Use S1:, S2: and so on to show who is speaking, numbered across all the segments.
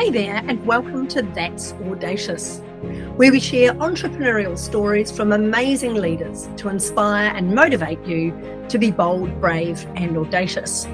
S1: Hey there, and welcome to That's Audacious, where we share entrepreneurial stories from amazing leaders to inspire and motivate you to be bold, brave, and audacious.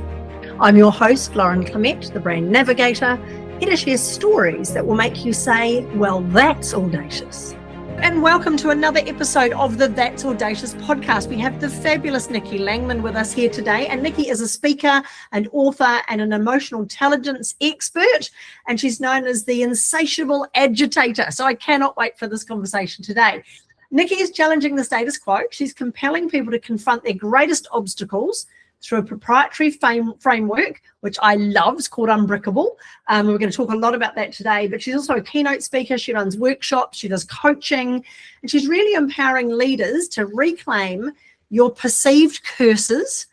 S1: I'm your host, Lauren Clement, the brand navigator, here to share stories that will make you say, well, that's audacious. And welcome to another episode of the That's Audacious podcast. We have the fabulous Nikki Langman with us here today. And Nikki is a speaker, an author, and an emotional intelligence expert. And she's known as the insatiable agitator. So I cannot wait for this conversation today. Nikki is challenging the status quo. She's compelling people to confront their greatest obstacles through a proprietary framework, which I love. It's called Unbrickable. We're going to talk a lot about that today, but she's also a keynote speaker. She runs workshops, she does coaching, and she's really empowering leaders to reclaim your perceived curses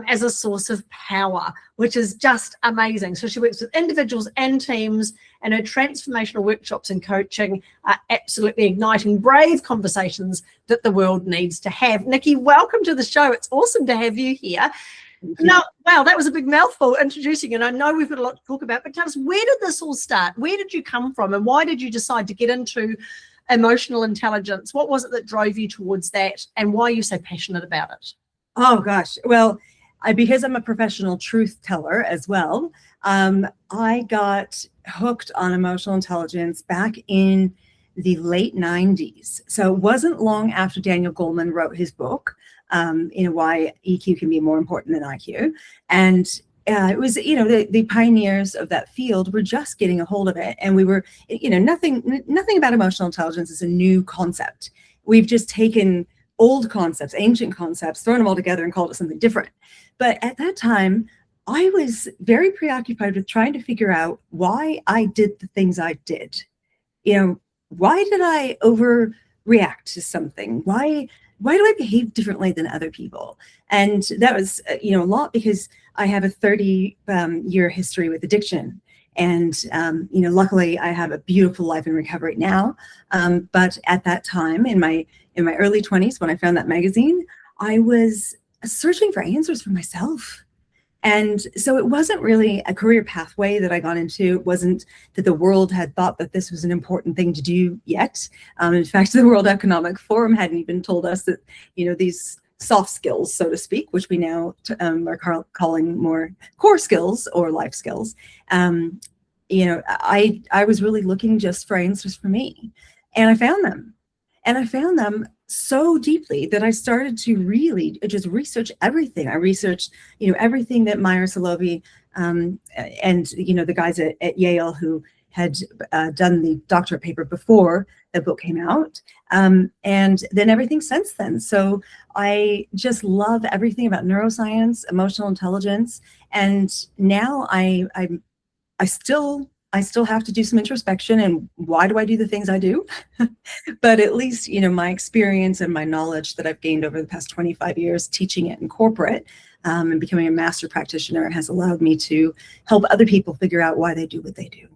S1: as a source of power, which is just amazing. So she works with individuals and teams, and her transformational workshops and coaching are absolutely igniting brave conversations that the world needs to have. Nikki, welcome to the show. It's awesome to have you here. Now, wow, that was a big mouthful introducing you, and I know we've got a lot to talk about, but tell us, where did this all start? Where did you come from, and why did you decide to get into emotional intelligence? What was it that drove you towards that, and why are you so passionate about it?
S2: Oh gosh, well, because I'm a professional truth teller as well, I got hooked on emotional intelligence back in the late 90s. So it wasn't long after Daniel Goleman wrote his book, why EQ can be more important than IQ. And it was, the pioneers of that field were just getting a hold of it. And we were, nothing about emotional intelligence is a new concept. We've just taken old concepts, ancient concepts, thrown them all together and called it something different. But at that time, I was very preoccupied with trying to figure out why I did the things I did. Why did I overreact to something? Why do I behave differently than other people? And that was, a lot because I have a 30-year history with addiction. And, luckily I have a beautiful life in recovery now. But at that time, in my early 20s, when I found that magazine, I was searching for answers for myself. And so it wasn't really a career pathway that I got into. It wasn't that the world had thought that this was an important thing to do yet. In fact, the World Economic Forum hadn't even told us that, these soft skills, so to speak, which we now are calling more core skills or life skills. I was really looking just for answers for me. And I found them. And I found them so deeply that I started to really just research everything. I researched, everything that Meyer Solovey and, the guys at Yale who had done the doctorate paper before the book came out, and then everything since then. So I just love everything about neuroscience, emotional intelligence, and now I still have to do some introspection and why do I do the things I do? But at least, my experience and my knowledge that I've gained over the past 25 years teaching it in corporate and becoming a master practitioner has allowed me to help other people figure out why they do what they do.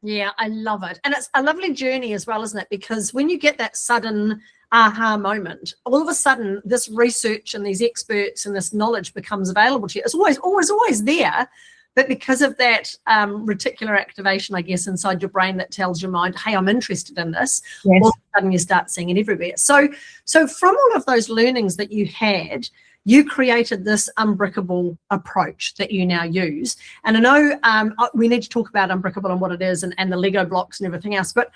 S1: Yeah, I love it. And it's a lovely journey as well, isn't it? Because when you get that sudden aha moment, all of a sudden this research and these experts and this knowledge becomes available to you. It's always there. But because of that reticular activation, I guess, inside your brain that tells your mind, hey, I'm interested in this,
S2: yes.
S1: All of a sudden you start seeing it everywhere. So from all of those learnings that you had, you created this Unbrickable approach that you now use. And I know we need to talk about Unbrickable and what it is and the Lego blocks and everything else. But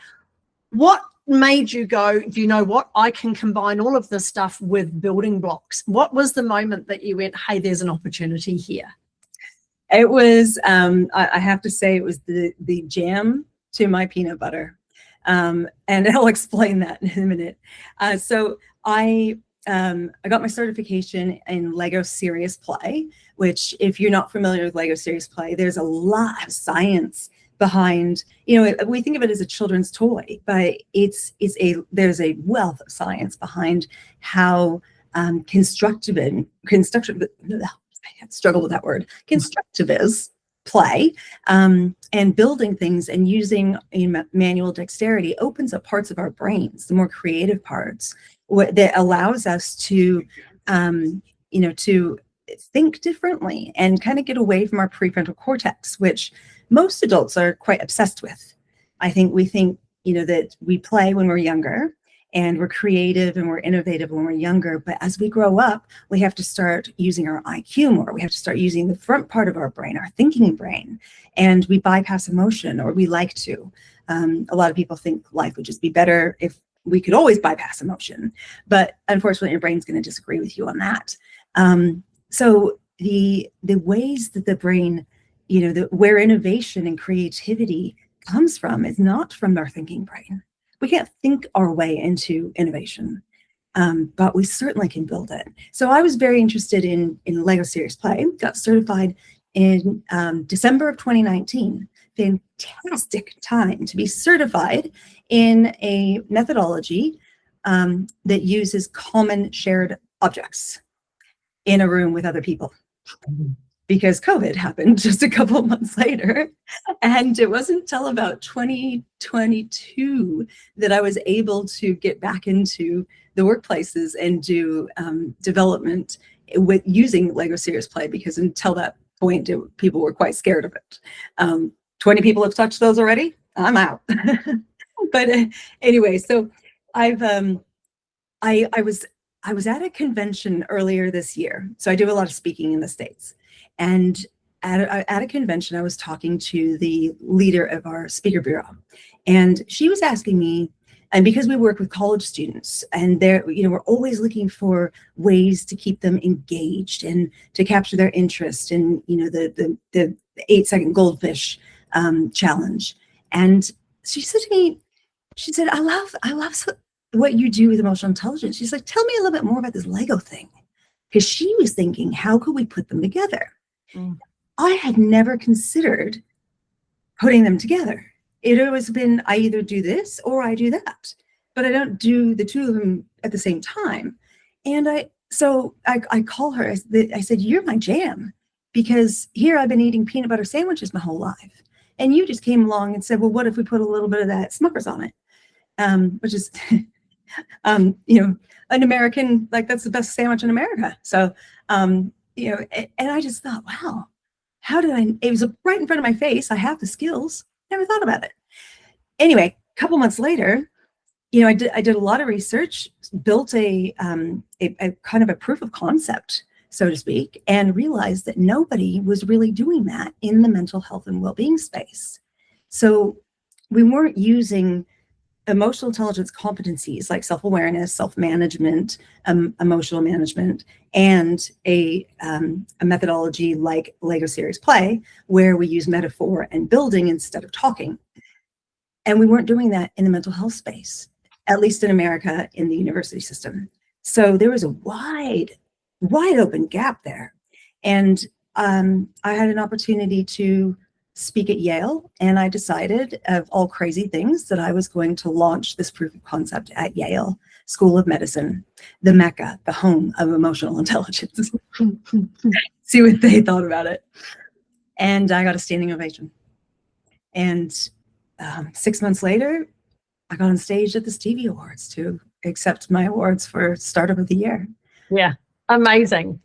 S1: what made you go, do you know what? I can combine all of this stuff with building blocks. What was the moment that you went, hey, there's an opportunity here?
S2: It was, I have to say, it was the jam to my peanut butter. And I'll explain that in a minute. So I got my certification in Lego Serious Play, which if you're not familiar with Lego Serious Play, there's a lot of science behind, we think of it as a children's toy, but there's a wealth of science behind how constructivist play and building things and using manual dexterity opens up parts of our brains, the more creative parts, that allows us to to think differently and kind of get away from our prefrontal cortex, which most adults are quite obsessed with. I think we think, that we play when we're younger, and we're creative and we're innovative when we're younger. But as we grow up, we have to start using our IQ more. We have to start using the front part of our brain, our thinking brain, and we bypass emotion, or we like to. A lot of people think life would just be better if we could always bypass emotion. But unfortunately, your brain's going to disagree with you on that. So the ways that the brain, where innovation and creativity comes from is not from our thinking brain. We can't think our way into innovation, but we certainly can build it. So I was very interested in Lego Serious Play, got certified in December of 2019. Fantastic time to be certified in a methodology that uses common shared objects in a room with other people. Because COVID happened just a couple of months later. And it wasn't until about 2022 that I was able to get back into the workplaces and do development with using Lego Serious Play, because until that point, people were quite scared of it. 20 people have touched those already. I'm out. But anyway, so I was at a convention earlier this year. So I do a lot of speaking in the States. And at a convention, I was talking to the leader of our speaker bureau, and she was asking me, and because we work with college students, and we're always looking for ways to keep them engaged and to capture their interest in, the 8-second goldfish challenge. And she said to me, I love what you do with emotional intelligence. She's like, tell me a little bit more about this Lego thing. Because she was thinking, how could we put them together? I had never considered putting them together. It always been, I either do this or I do that, but I don't do the two of them at the same time. And I call her, I said, you're my jam, because here I've been eating peanut butter sandwiches my whole life. And you just came along and said, well, what if we put a little bit of that Smucker's on it? Which is, an American, like, that's the best sandwich in America. So, and I just thought, wow, it was right in front of my face. I have the skills, never thought about it. Anyway, a couple months later, I did a lot of research, built a kind of a proof of concept, so to speak, and realized that nobody was really doing that in the mental health and well-being space. So we weren't using emotional intelligence competencies like self-awareness, self-management, emotional management, and a methodology like Lego Serious Play, where we use metaphor and building instead of talking. And we weren't doing that in the mental health space, at least in America, in the university system. So there was a wide open gap there. And I had an opportunity to speak at Yale, and I decided, of all crazy things, that I was going to launch this proof of concept at Yale School of Medicine, the Mecca, the home of emotional intelligence. See what they thought about it. And I got a standing ovation. And 6 months later, I got on stage at the Stevie Awards to accept my awards for Startup of the Year.
S1: Yeah. Amazing.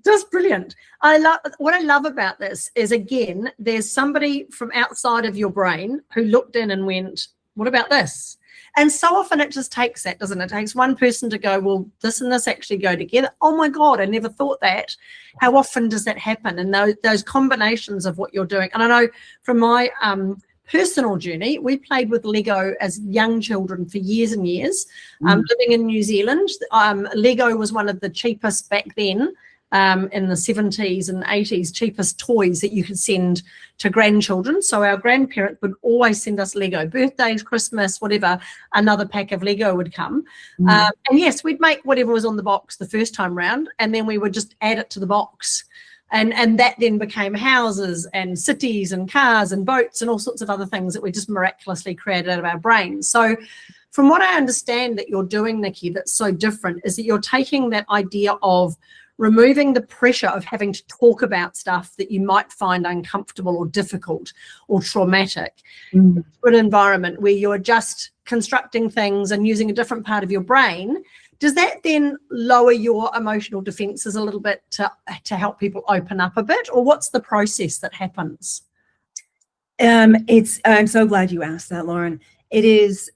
S1: Just brilliant. What I love about this is, again, there's somebody from outside of your brain who looked in and went, what about this? And so often it just takes that, doesn't it? It takes one person to go, well, this and this actually go together. Oh my God, I never thought that. How often does that happen? And those combinations of what you're doing. And I know from my personal journey, we played with Lego as young children for years and years. Living in New Zealand, Lego was one of the cheapest back then, in the 70s and 80s, cheapest toys that you could send to grandchildren. So our grandparents would always send us Lego, birthdays, Christmas, whatever, another pack of Lego would come. And yes, we'd make whatever was on the box the first time round, and then we would just add it to the box. And that then became houses and cities and cars and boats and all sorts of other things that we just miraculously created out of our brains. So from what I understand that you're doing, Nikki, that's so different, is that you're taking that idea of removing the pressure of having to talk about stuff that you might find uncomfortable or difficult or traumatic to an environment where you're just constructing things and using a different part of your brain. Does that then lower your emotional defenses a little bit to help people open up a bit? Or what's the process that happens?
S2: I'm so glad you asked that, Lauren. It is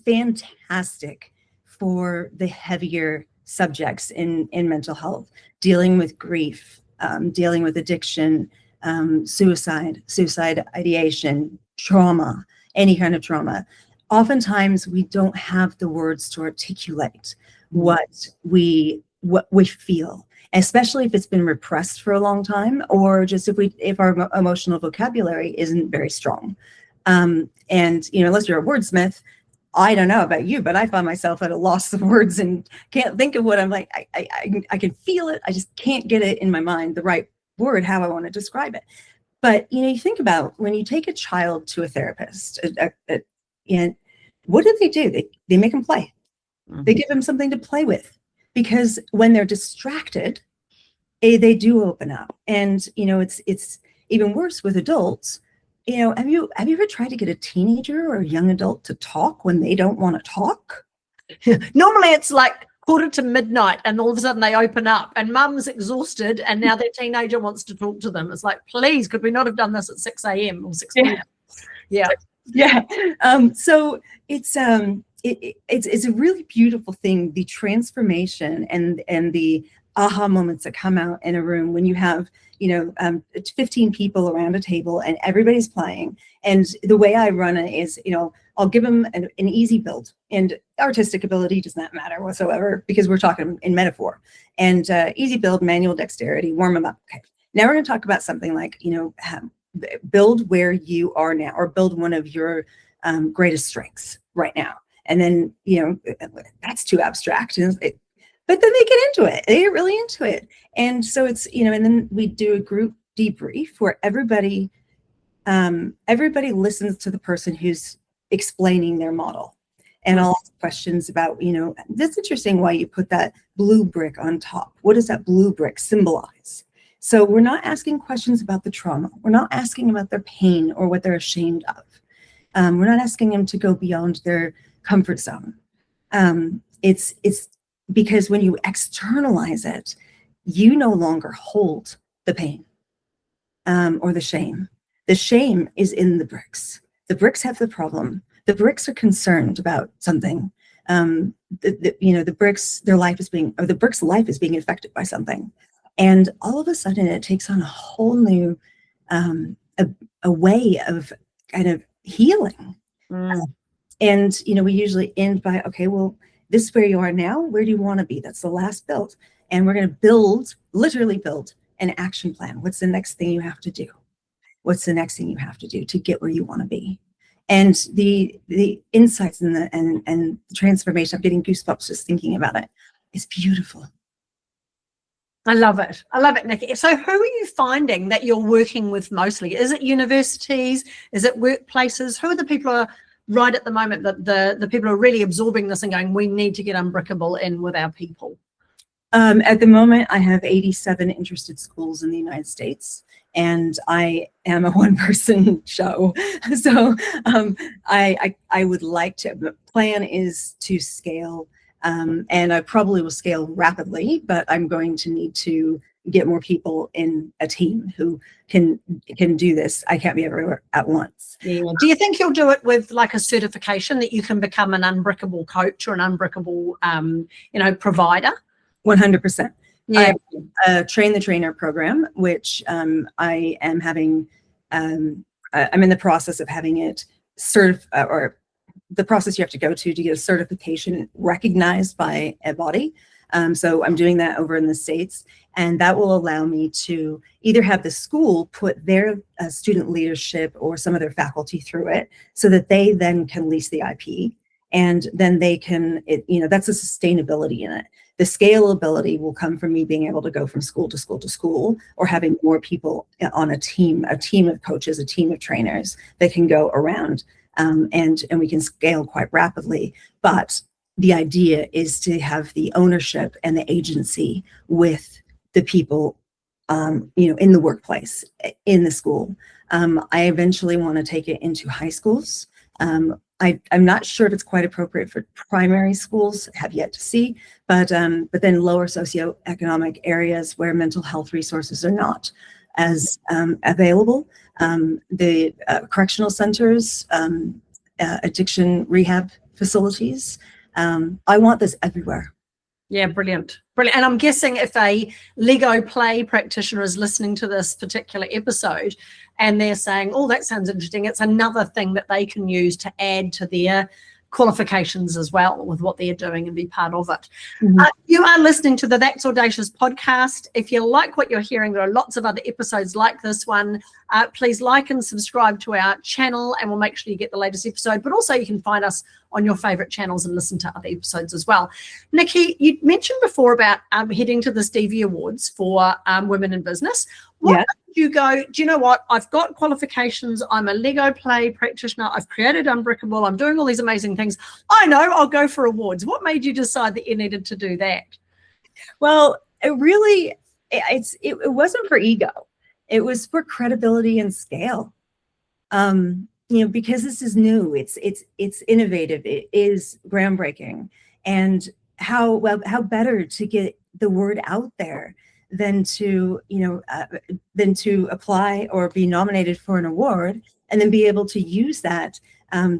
S2: fantastic for the heavier subjects in mental health, dealing with grief, dealing with addiction, suicide ideation, trauma, any kind of trauma. Oftentimes we don't have the words to articulate what we feel, especially if it's been repressed for a long time, or just if our emotional vocabulary isn't very strong. And unless you're a wordsmith, I don't know about you, but I find myself at a loss of words and can't think of what I'm like. I can feel it. I just can't get it in my mind, the right word, how I want to describe it. But, you think about when you take a child to a therapist, and what do? They make them play. Mm-hmm. They give them something to play with, because when they're distracted, they do open up. And, it's even worse with adults. Have you ever tried to get a teenager or a young adult to talk when they don't want to talk?
S1: Normally it's like 1:45 and all of a sudden they open up and mum's exhausted and now their teenager wants to talk to them. It's like, please, could we not have done this at 6 a.m. or 6 p.m.? Yeah.
S2: So it's a really beautiful thing, the transformation and the aha moments that come out in a room when you have 15 people around a table and everybody's playing. And the way I run it is, I'll give them an easy build, and artistic ability does not matter whatsoever because we're talking in metaphor. And easy build, manual dexterity, warm them up. Okay, now we're going to talk about something like, build where you are now, or build one of your greatest strengths right now. And then, that's too abstract. But then they get into it. They get really into it. And so it's, and then we do a group debrief where everybody listens to the person who's explaining their model. And I'll ask questions about, that's interesting why you put that blue brick on top. What does that blue brick symbolize? So we're not asking questions about the trauma. We're not asking about their pain or what they're ashamed of. We're not asking them to go beyond their comfort zone. It's because when you externalize it, you no longer hold the pain or the shame. The shame is in the bricks. The bricks have the problem. The bricks are concerned about something. The bricks, the brick's life is being affected by something. And all of a sudden it takes on a whole new, a way of kind of healing. And, we usually end by, okay, well, this is where you are now. Where do you want to be? That's the last build. And we're going to literally build an action plan. What's the next thing you have to do? What's the next thing you have to do to get where you want to be? And the insights and the transformation, I'm getting goosebumps just thinking about it, is beautiful.
S1: I love it. I love it, Nikki. So who are you finding that you're working with mostly? Is it universities? Is it workplaces? Who are the people who are right at the moment that the people who are really absorbing this and going, we need to get Unbrickable in with our people?
S2: At the moment, I have 87 interested schools in the United States, and I am a one-person show. So I would like to, the plan is to scale, and I probably will scale rapidly, but I'm going to need to get more people in a team who can do this. I can't be everywhere at once.
S1: Yeah. Do you think you'll do it with like a certification that you can become an Unbrickable coach or an Unbrickable, provider?
S2: 100%.
S1: Yeah.
S2: I have a train the trainer program, which I am having. I'm in the process of having it or the process you have to go to get a certification recognized by a body. So I'm doing that over in the States, and that will allow me to either have the school put their student leadership or some of their faculty through it so that they then can lease the IP, and then they can, that's a sustainability in it. The scalability will come from me being able to go from school to school to school, or having more people on a team of coaches, a team of trainers that can go around, and we can scale quite rapidly. But the idea is to have the ownership and the agency with the people, in the workplace, in the school. I eventually want to take it into high schools. I'm not sure if it's quite appropriate for primary schools, have yet to see, but then lower socioeconomic areas where mental health resources are not as available. The correctional centers, addiction rehab facilities. I want this everywhere.
S1: Yeah, brilliant. Brilliant. And I'm guessing if a Lego play practitioner is listening to this particular episode and they're saying, oh, that sounds interesting, it's another thing that they can use to add to their qualifications as well with what they're doing and be part of it.
S2: Mm-hmm.
S1: You are listening to the That's Audacious podcast. If you like what you're hearing, there are lots of other episodes like this one. Please like and subscribe to our channel and we'll make sure you get the latest episode, but also you can find us on your favorite channels and listen to other episodes as well. Nikki, you mentioned before about heading to the Stevie Awards for women in business. What made you go, do you know what? I've got qualifications. I'm a Lego play practitioner. I've created Unbrickable. I'm doing all these amazing things. I know, I'll go for awards. What made you decide that you needed to do that?
S2: Well, it wasn't for ego. It was for credibility and scale. Because this is new, it's innovative, it is groundbreaking, and how better to get the word out there than to apply or be nominated for an award and then be able to use that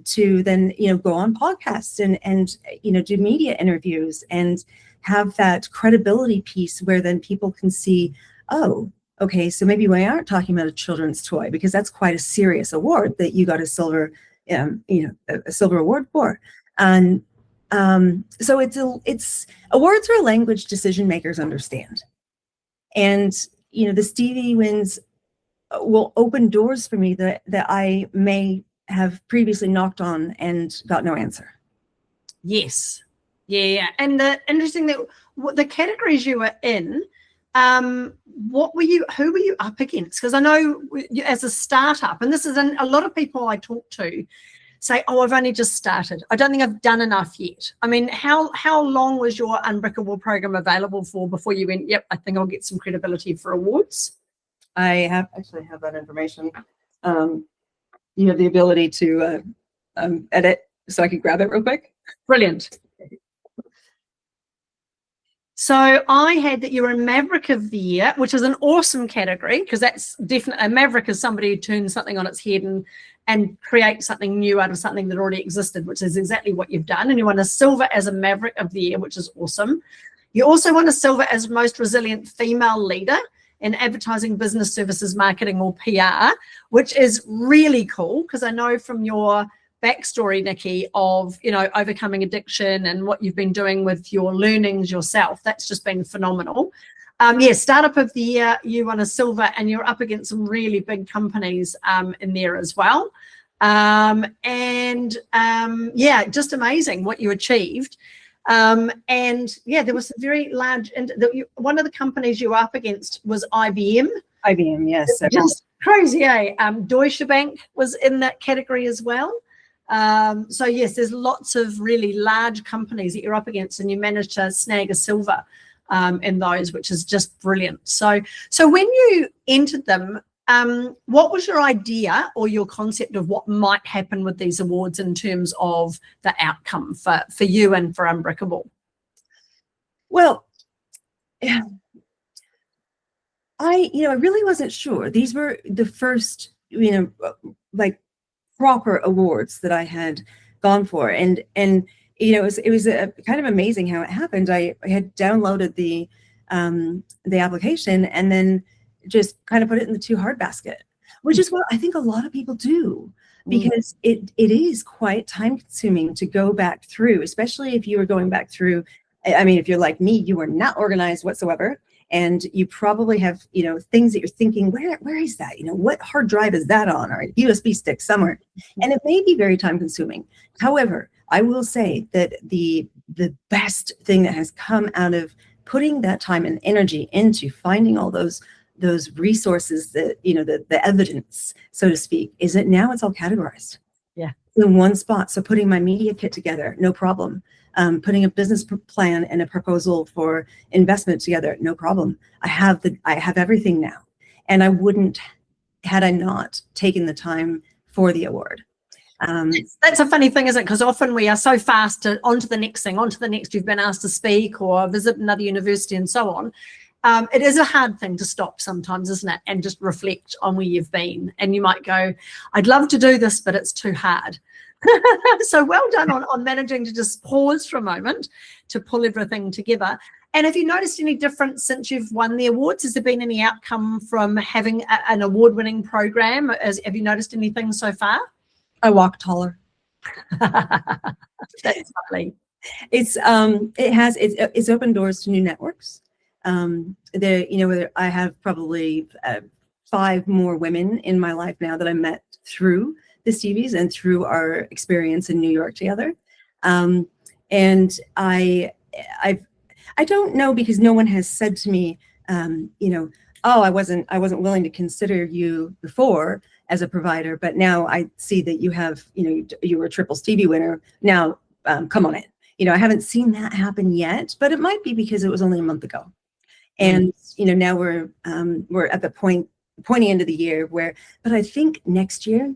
S2: to then go on podcasts and do media interviews and have that credibility piece where then people can see, oh, okay, so maybe we aren't talking about a children's toy, because that's quite a serious award that you got a silver award for. And so it's awards are a language decision makers understand. And the Stevie wins will open doors for me that I may have previously knocked on and got no answer.
S1: Yes. Yeah. And the interesting that the categories you were in, who were you up against? Because I know as a startup, and this is a lot of people I talk to say, oh, I've only just started. I don't think I've done enough yet. I mean, how long was your Unbrickable program available for before you went, yep, I think I'll get some credibility for awards?
S2: I actually have that information. You have the ability to edit, so I can grab it real quick.
S1: Brilliant. So I had that you were a Maverick of the Year, which is an awesome category, because that's definitely, a Maverick is somebody who turns something on its head and creates something new out of something that already existed, which is exactly what you've done. And you won a silver as a Maverick of the Year, which is awesome. You also won a silver as most resilient female leader in advertising, business services, marketing, or PR, which is really cool, because I know from your backstory, Nikki, of overcoming addiction and what you've been doing with your learnings yourself. That's just been phenomenal. Startup of the Year, you won a silver, and you're up against some really big companies in there as well. Just amazing what you achieved. There was a very large, and one of the companies you were up against was IBM.
S2: IBM, yes.
S1: Just crazy, eh? Deutsche Bank was in that category as well. So yes, there's lots of really large companies that you're up against, and you managed to snag a silver in those, which is just brilliant. So when you entered them, what was your idea or your concept of what might happen with these awards in terms of the outcome for you and for Unbrickable?
S2: Well, I really wasn't sure. These were the first, proper awards that I had gone for, and it was kind of amazing how it happened. I had downloaded the application and then just kind of put it in the too hard basket, which is what I think a lot of people do, because it is quite time consuming to go back through, especially if you are going back through. I mean, if you're like me, you are not organized whatsoever. And you probably have, things that you're thinking, where is that? What hard drive is that on, or a USB stick somewhere? And it may be very time consuming. However, I will say that the best thing that has come out of putting that time and energy into finding all those resources, that, the evidence, so to speak, is that now it's all categorized.
S1: Yeah.
S2: In one spot. So putting my media kit together, no problem. Putting a business plan and a proposal for investment together, no problem. I have everything now, and I wouldn't had I not taken the time for the award.
S1: That's a funny thing, isn't it? Because often we are so fast to onto the next thing, onto the next. You've been asked to speak or visit another university and so on, It is a hard thing to stop sometimes, isn't it? And just reflect on where you've been. And you might go, I'd love to do this, but it's too hard. So well done on managing to just pause for a moment to pull everything together. And have you noticed any difference since you've won the awards? Has there been any outcome from having an award-winning program? Have you noticed anything so far?
S2: I walk taller.
S1: That's lovely.
S2: It's opened doors to new networks. I have probably 5 more women in my life now that I met through the Stevies and through our experience in New York together. And I don't know, because no one has said to me, oh, I wasn't willing to consider you before as a provider, but now I see that you have, you were a triple Stevie winner. Now, come on in. I haven't seen that happen yet, but it might be because it was only a month ago. And, now we're at the pointy end of the year but I think next year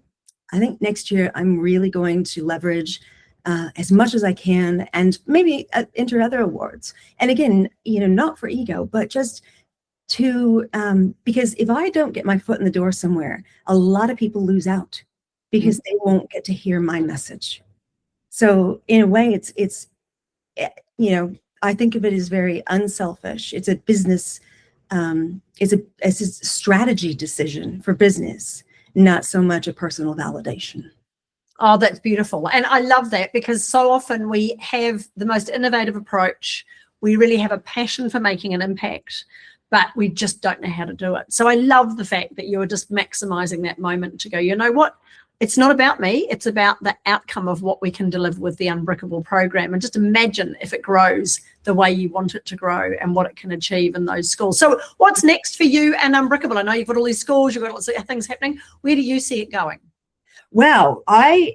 S2: I'm really going to leverage as much as I can, and maybe enter other awards. And again, not for ego, but just to, because if I don't get my foot in the door somewhere, a lot of people lose out because they won't get to hear my message. So in a way, it's I think of it as very unselfish. It's a business, it's a strategy decision for business, not so much a personal validation.
S1: Oh, that's beautiful. And I love that, because so often we have the most innovative approach. We really have a passion for making an impact, but we just don't know how to do it. So I love the fact that you're just maximizing that moment to go, you know what? It's not about me. It's about the outcome of what we can deliver with the Unbrickable program. And just imagine if it grows the way you want it to grow and what it can achieve in those schools. So what's next for you and Unbrickable? I know you've got all these schools, you've got lots of things happening. Where do you see it going?
S2: Well, I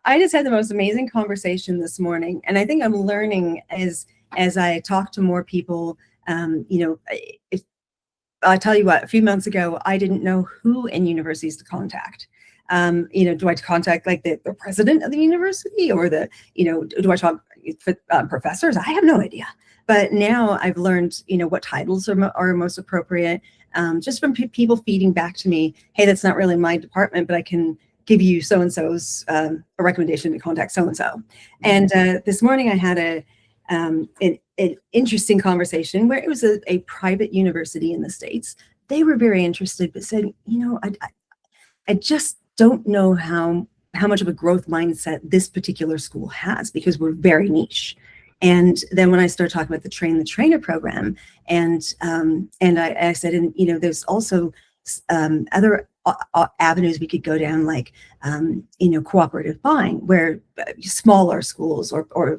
S2: just had the most amazing conversation this morning, and I think I'm learning as I talk to more people. I tell you what, a few months ago, I didn't know who in universities to contact. Do I contact like the president of the university, or do I talk professors? I have no idea. But now I've learned, what titles are most appropriate, just from people feeding back to me, hey, that's not really my department, but I can give you so-and-so's a recommendation to contact so-and-so. And this morning I had an interesting conversation where it was a private university in the States. They were very interested, but said, I just don't know how much of a growth mindset this particular school has, because we're very niche. And then when I started talking about the Train the Trainer program, and I said, and there's also other avenues we could go down, like cooperative buying, where smaller schools or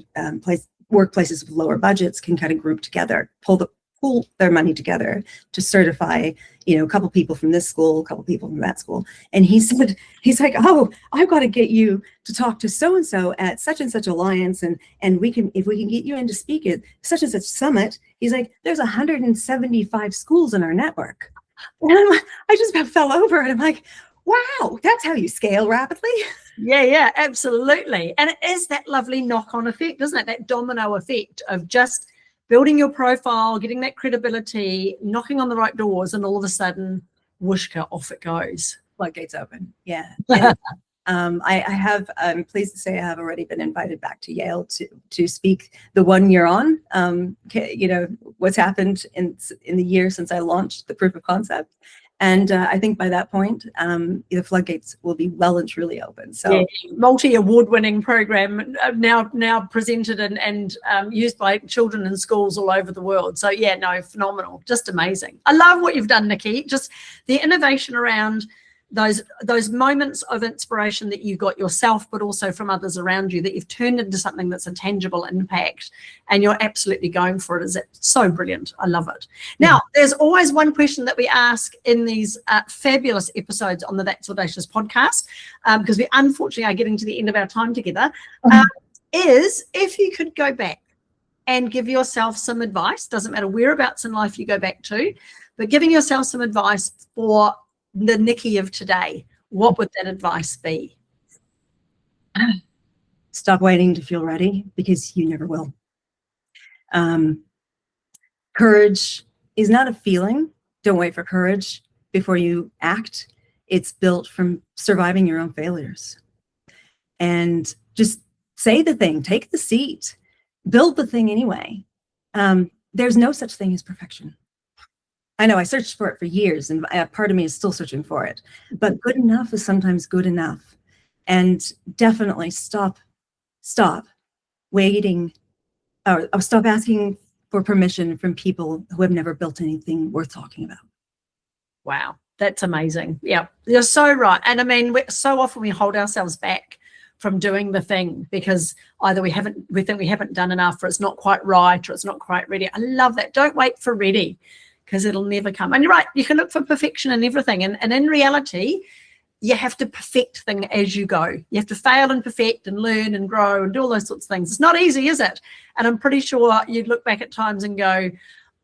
S2: workplaces with lower budgets can kind of group together, pool their money together to certify, a couple people from this school, a couple people from that school. And he's like, oh, I've got to get you to talk to so-and-so at such and such alliance. And if we can get you in to speak at such and such summit, he's like, there's 175 schools in our network. And I just about fell over, and I'm like, wow, that's how you scale rapidly.
S1: Yeah, absolutely. And it is that lovely knock-on effect, isn't it? That domino effect of just building your profile, getting that credibility, knocking on the right doors, and all of a sudden, whooshka, off it goes.
S2: Floodgates open. Yeah. And, I'm pleased to say I have already been invited back to Yale to speak the 1 year on, what's happened in the year since I launched the proof of concept. And I think by that point, the floodgates will be well and truly open. So,
S1: yeah, multi-award-winning program now presented and used by children in schools all over the world. So yeah, no, phenomenal, just amazing. I love what you've done, Nikki. Just the innovation around those moments of inspiration that you got yourself, but also from others around you, that you've turned into something that's a tangible impact, and you're absolutely going for it. Is it so brilliant? I love it. Now, there's always one question that we ask in these fabulous episodes on the That's Audacious podcast, because we unfortunately are getting to the end of our time together, is if you could go back and give yourself some advice, doesn't matter whereabouts in life you go back to, but giving yourself some advice for the Nikki of today, what would that advice be?
S2: Stop waiting to feel ready, because you never will. Courage is not a feeling. Don't wait for courage before you act. It's built from surviving your own failures. And just say the thing, take the seat, build the thing anyway. There's no such thing as perfection. I know I searched for it for years, and part of me is still searching for it, but good enough is sometimes good enough. And definitely stop waiting, or stop asking for permission from people who have never built anything worth talking about.
S1: Wow, that's amazing. Yeah, you're so right. And I mean, so often we hold ourselves back from doing the thing because either we think we haven't done enough, or it's not quite right, or it's not quite ready. I love that. Don't wait for ready, because it'll never come. And you're right, you can look for perfection in everything. And in reality, you have to perfect things as you go. You have to fail and perfect and learn and grow and do all those sorts of things. It's not easy, is it? And I'm pretty sure you'd look back at times and go,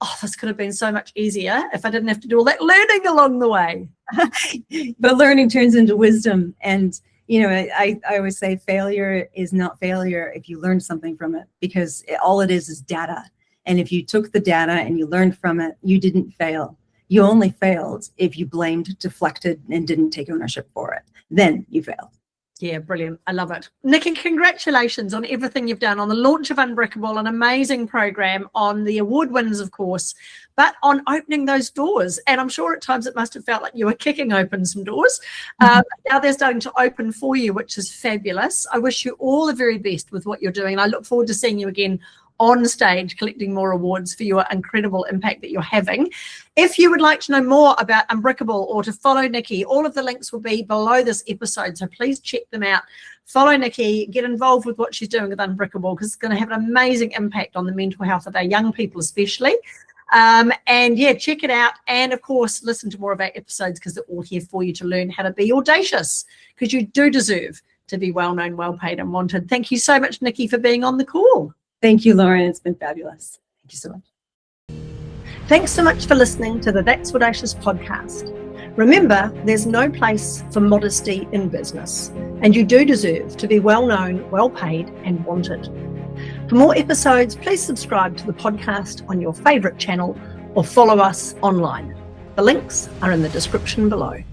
S1: oh, this could have been so much easier if I didn't have to do all that learning along the way.
S2: But learning turns into wisdom. And, you know, I always say failure is not failure if you learn something from it, because all it is data. And if you took the data and you learned from it, you didn't fail. You only failed if you blamed, deflected, and didn't take ownership for it. Then you failed.
S1: Yeah, brilliant. I love it. Nikki, congratulations on everything you've done, on the launch of Unbrickable, an amazing program, on the award winners, of course, but on opening those doors. And I'm sure at times it must have felt like you were kicking open some doors. Now they're starting to open for you, which is fabulous. I wish you all the very best with what you're doing. And I look forward to seeing you again on stage collecting more awards for your incredible impact that you're having. If you would like to know more about Unbrickable or to follow Nikki, all of the links will be below this episode, so please check them out. Follow Nikki, get involved with what she's doing with Unbrickable, because it's going to have an amazing impact on the mental health of our young people especially. And yeah, check it out. And of course, listen to more of our episodes, because they're all here for you to learn how to be audacious, because you do deserve to be well known, well paid and wanted. Thank you so much, Nikki, for being on the call.
S2: Thank you, Lauren. It's been fabulous. Thank you so much.
S1: Thanks so much for listening to the That's Audacious podcast. Remember, there's no place for modesty in business, and you do deserve to be well known, well paid and wanted. For more episodes, please subscribe to the podcast on your favourite channel or follow us online. The links are in the description below.